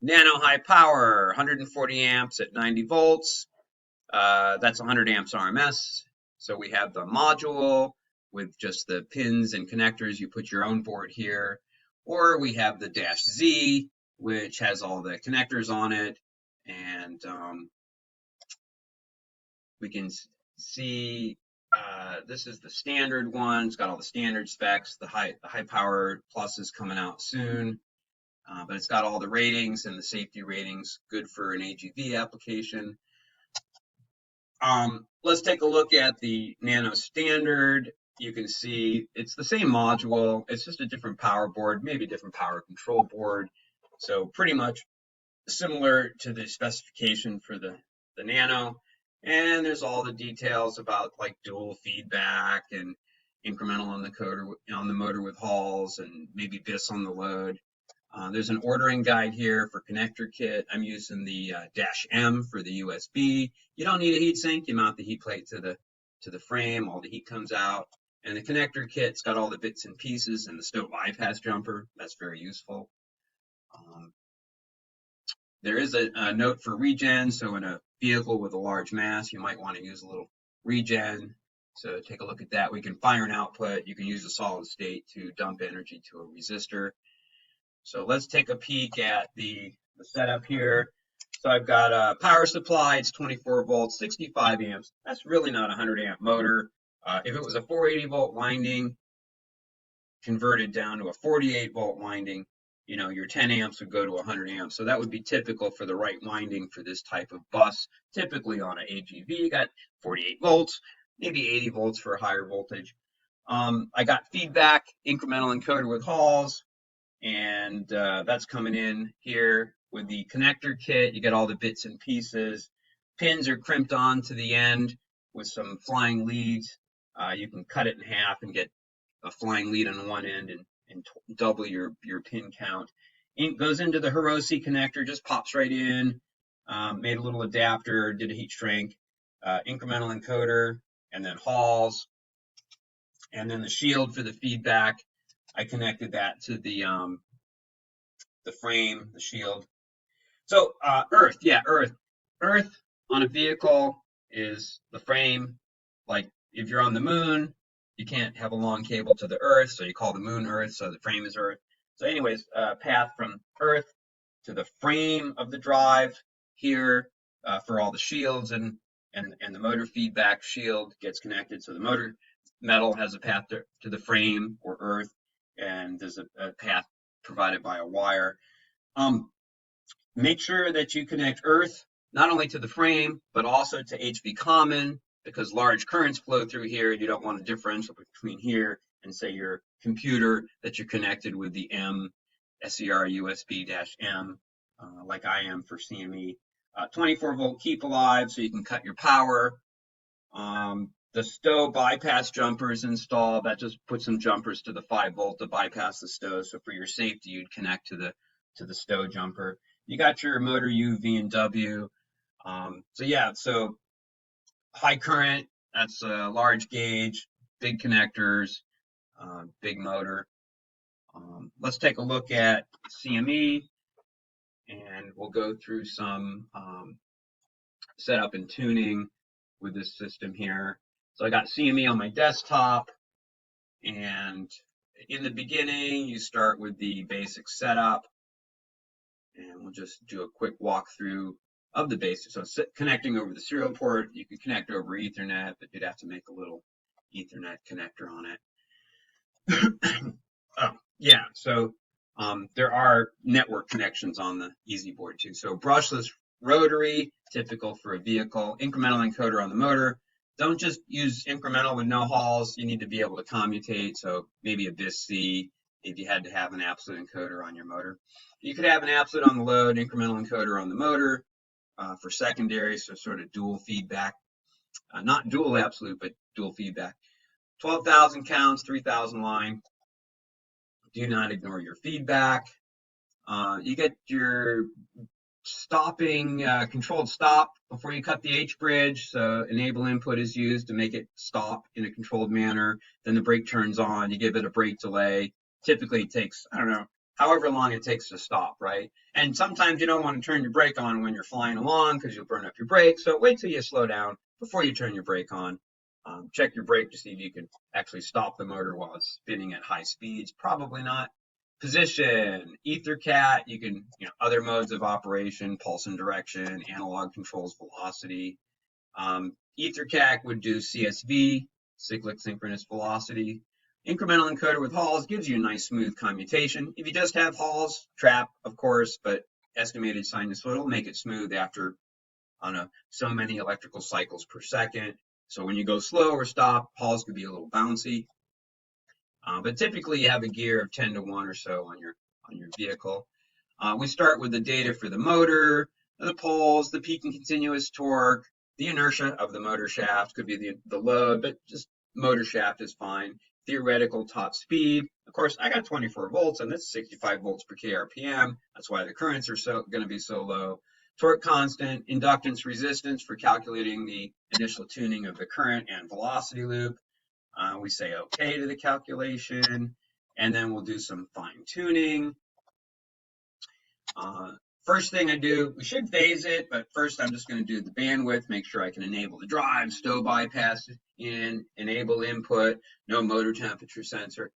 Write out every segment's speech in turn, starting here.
Nano high power, 140 amps at 90 volts. That's 100 amps RMS. So we have the module with just the pins and connectors. You put your own board here. Or we have the dash Z, which has all the connectors on it. And we can see this is the standard one. It's got all the standard specs. The high power plus is coming out soon. But it's got all the ratings and the safety ratings, good for an AGV application. Let's take a look at the Nano standard. You can see it's the same module. It's just a different power board, maybe a different power control board. So pretty much similar to the specification for the Nano. And there's all the details about like dual feedback and incremental on the motor with Halls and maybe BIS on the load. There's an ordering guide here for connector kit. I'm using the -M for the USB. You don't need a heat sink. You mount the heat plate to the frame. All the heat comes out. And the connector kit's got all the bits and pieces and the stow bypass jumper. That's very useful. There is a note for regen. So in a vehicle with a large mass, you might want to use a little regen. So take a look at that. We can fire an output. You can use a solid state to dump energy to a resistor. So let's take a peek at the setup here. So I've got a power supply. It's 24 volts, 65 amps. That's really not a 100 amp motor. If it was a 480 volt winding converted down to a 48 volt winding, you know, your 10 amps would go to 100 amps. So that would be typical for the right winding for this type of bus. Typically on an AGV, you got 48 volts, maybe 80 volts for a higher voltage. I got feedback, incremental encoder with Halls. And that's coming in here with the connector kit. You get all the bits and pieces. Pins are crimped on to the end with some flying leads. You can cut it in half and get a flying lead on one end and double your pin count. Ink goes into the Hiroshi connector, just pops right in. Made a little adapter, did a heat shrink, incremental encoder, and then Halls. And then the shield for the feedback. I connected that to the frame, the shield. So Earth, yeah, Earth. Earth on a vehicle is the frame. Like if you're on the moon, you can't have a long cable to the Earth, so you call the moon Earth, so the frame is Earth. So anyways, path from Earth to the frame of the drive here for all the shields and the motor feedback shield gets connected. So the motor metal has a path to the frame or Earth, and there's a path provided by a wire. Make sure that you connect Earth not only to the frame, but also to HV common, because large currents flow through here, and you don't want a differential between here and say your computer that you're connected with the M SCR USB-M, like I am for CME. 24 volt keep alive, so you can cut your power. The stow bypass jumper is installed. That just puts some jumpers to the 5 volt to bypass the stow. So for your safety, you'd connect to the stow jumper. You got your motor U, V, and W. So yeah, so high current, that's a large gauge, big connectors, big motor. Let's take a look at CME, and we'll go through some setup and tuning with this system here. So I got CME on my desktop, and in the beginning, you start with the basic setup, and we'll just do a quick walkthrough of the basics. So connecting over the serial port, you can connect over Ethernet, but you'd have to make a little Ethernet connector on it. Oh, yeah, so there are network connections on the Easy board too. So brushless rotary, typical for a vehicle, incremental encoder on the motor. Don't just use incremental with no Halls. You need to be able to commutate. So maybe a BIS-C if you had to have an absolute encoder on your motor. You could have an absolute on the load, incremental encoder on the motor for secondary, so sort of dual feedback. Not dual absolute, but dual feedback. 12,000 counts, 3,000 line. Do not ignore your feedback. You get your stopping controlled stop before you cut the H bridge. So enable input is used to make it stop in a controlled manner. Then the brake turns on. You give it a brake delay. Typically it takes, I don't know however long it takes to stop, right? And sometimes you don't want to turn your brake on when you're flying along because you'll burn up your brake. So wait till you slow down before you turn your brake on. Check your brake to see if you can actually stop the motor while it's spinning at high speeds. Probably not. Position, EtherCAT, you can, other modes of operation, pulse and direction, analog controls velocity. EtherCAT would do CSV, Cyclic Synchronous Velocity. Incremental encoder with Halls gives you a nice smooth commutation. If you just have Halls, trap, of course, but estimated sinusoidal, make it smooth after so many electrical cycles per second. So when you go slow or stop, Halls could be a little bouncy. But typically you have a gear of 10 to 1 or so on your vehicle. We start with the data for the motor, the poles, the peak and continuous torque, the inertia of the motor shaft, could be the load, but just motor shaft is fine. Theoretical top speed. Of course, I got 24 volts and that's 65 volts per kRPM. That's why the currents are going to be so low. Torque constant, inductance resistance for calculating the initial tuning of the current and velocity loop. We say okay to the calculation, and then we'll do some fine tuning. First thing I do, we should phase it, but first I'm just going to do the bandwidth, make sure I can enable the drive, stow bypass in, enable input, no motor temperature sensor.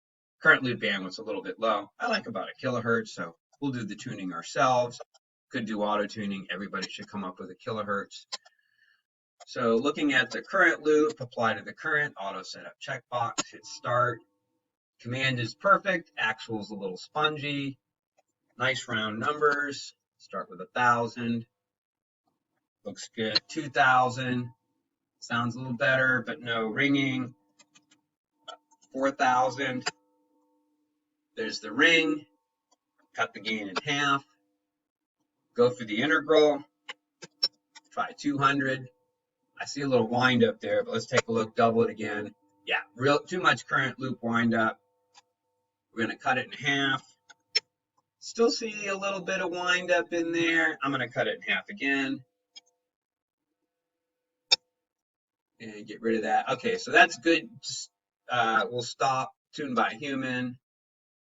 Current loop bandwidth's a little bit low. I like about a kilohertz, so we'll do the tuning ourselves. Could do auto tuning. Everybody should come up with a kilohertz. So looking at the current loop, apply to the current, auto setup checkbox, hit start. Command is perfect, actual is a little spongy. Nice round numbers. Start with 1,000. Looks good. 2,000. Sounds a little better, but no ringing. 4,000. There's the ring. Cut the gain in half. Go for the integral. Try 200. I see a little wind up there, but let's take a look. Double it again. Yeah, too much current loop wind up. We're going to cut it in half. Still see a little bit of wind up in there. I'm going to cut it in half again. And get rid of that. Okay, so that's good. We'll stop, tune by human,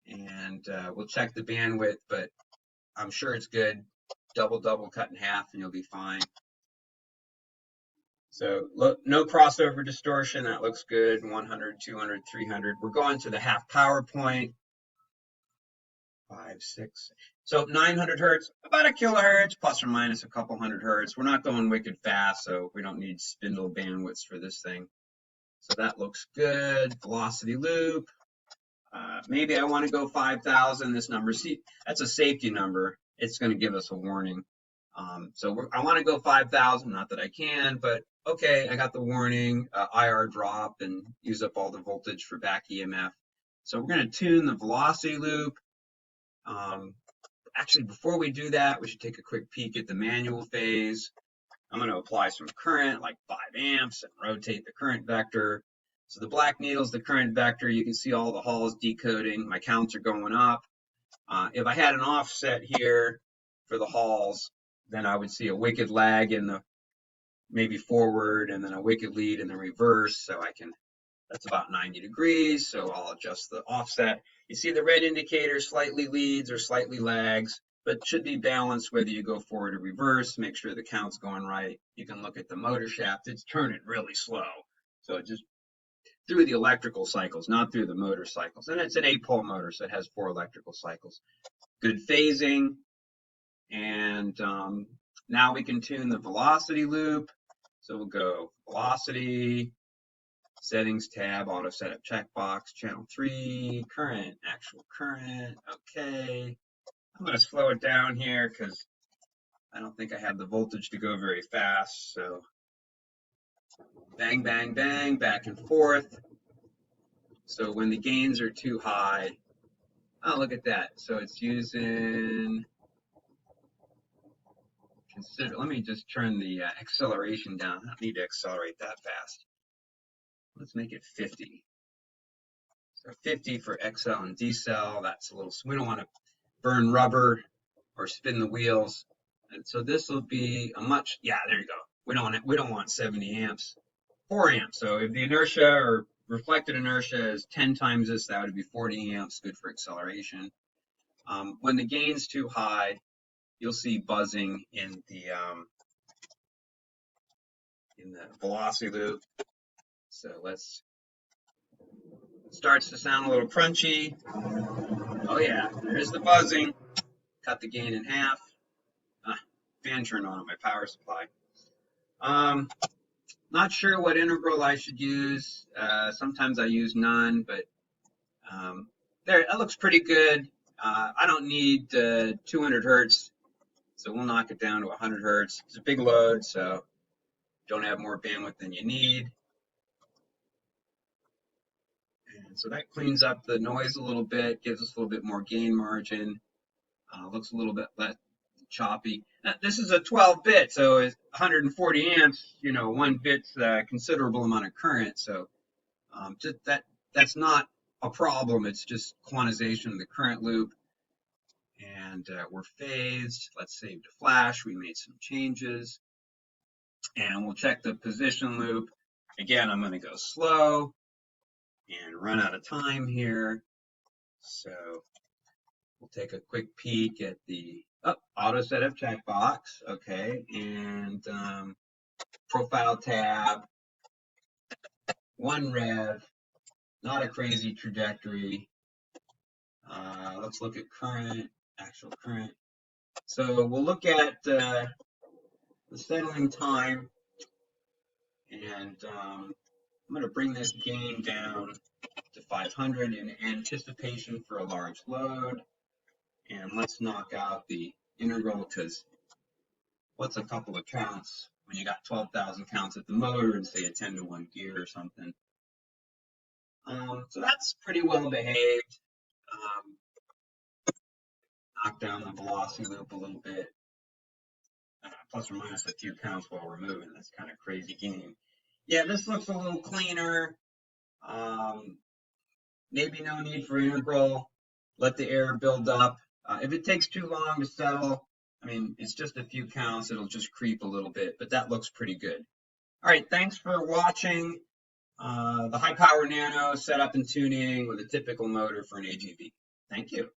and we'll check the bandwidth, but I'm sure it's good. Double, cut in half, and you'll be fine. So look, no crossover distortion. That looks good. 100, 200, 300. We're going to the half power point. 5, 6. So 900 hertz, about a kilohertz, plus or minus a couple hundred hertz. We're not going wicked fast, so we don't need spindle bandwidths for this thing. So that looks good. Velocity loop. Maybe I want to go 5,000. This number, see, that's a safety number. It's going to give us a warning. So I want to go 5,000. Not that I can, but okay, I got the warning. IR drop and use up all the voltage for back EMF. So we're going to tune the velocity loop. Actually, before we do that, we should take a quick peek at the manual phase. I'm going to apply some current, like 5 amps, and rotate the current vector. So the black needle is the current vector. You can see all the Halls decoding. My counts are going up. If I had an offset here for the Halls, then I would see a wicked lag in the maybe forward, and then a wicked lead in the reverse. So that's about 90 degrees. So I'll adjust the offset. You see the red indicator slightly leads or slightly lags, but should be balanced whether you go forward or reverse. Make sure the count's going right. You can look at the motor shaft. It's turning really slow. So just through the electrical cycles, not through the motor cycles. And it's an 8-pole motor, so it has 4 electrical cycles. Good phasing. And now we can tune the velocity loop. So we'll go velocity, settings tab, auto setup checkbox, channel 3, current, actual current. Okay. I'm going to slow it down here because I don't think I have the voltage to go very fast. So bang, bang, bang, back and forth. So when the gains are too high, oh, look at that. So it's using, let me just turn the acceleration down. I don't need to accelerate that fast. Let's make it 50. So 50 for accel and decel. That's a little, we don't want to burn rubber or spin the wheels. And so this will be a much, yeah, there you go. We don't want 70 amps, 4 amps. So if the inertia or reflected inertia is 10 times this, that would be 40 amps, good for acceleration. When the gain's too high, you'll see buzzing in the velocity loop. So starts to sound a little crunchy. Oh yeah, there's the buzzing. Cut the gain in half. Fan turned on my power supply. Not sure what integral I should use. Sometimes I use none, but there, that looks pretty good. I don't need 200 hertz, so we'll knock it down to 100 hertz. It's a big load, so don't have more bandwidth than you need. And so that cleans up the noise a little bit, gives us a little bit more gain margin. Looks a little bit less choppy. Now, this is a 12-bit, so it's 140 amps. You know, 1 bit's a considerable amount of current. So just that's not a problem. It's just quantization of the current loop. And we're phased. Let's save to flash. We made some changes. And we'll check the position loop. Again, I'm going to go slow and run out of time here. So we'll take a quick peek at the auto setup checkbox. Okay. And profile tab. 1 rev. Not a crazy trajectory. Let's look at current, actual current. So we'll look at the settling time, and I'm going to bring this gain down to 500 in anticipation for a large load. And let's knock out the integral, because what's a couple of counts when you got 12,000 counts at the motor and say a 10-to-1 gear or something. So that's pretty well behaved. Knock down the velocity loop a little bit, plus or minus a few counts while we're moving. That's kind of crazy gain. Yeah, this looks a little cleaner. Maybe no need for integral. Let the error build up. If it takes too long to settle, I mean, it's just a few counts. It'll just creep a little bit, but that looks pretty good. All right, thanks for watching the high power Nano setup and tuning with a typical motor for an AGV. Thank you.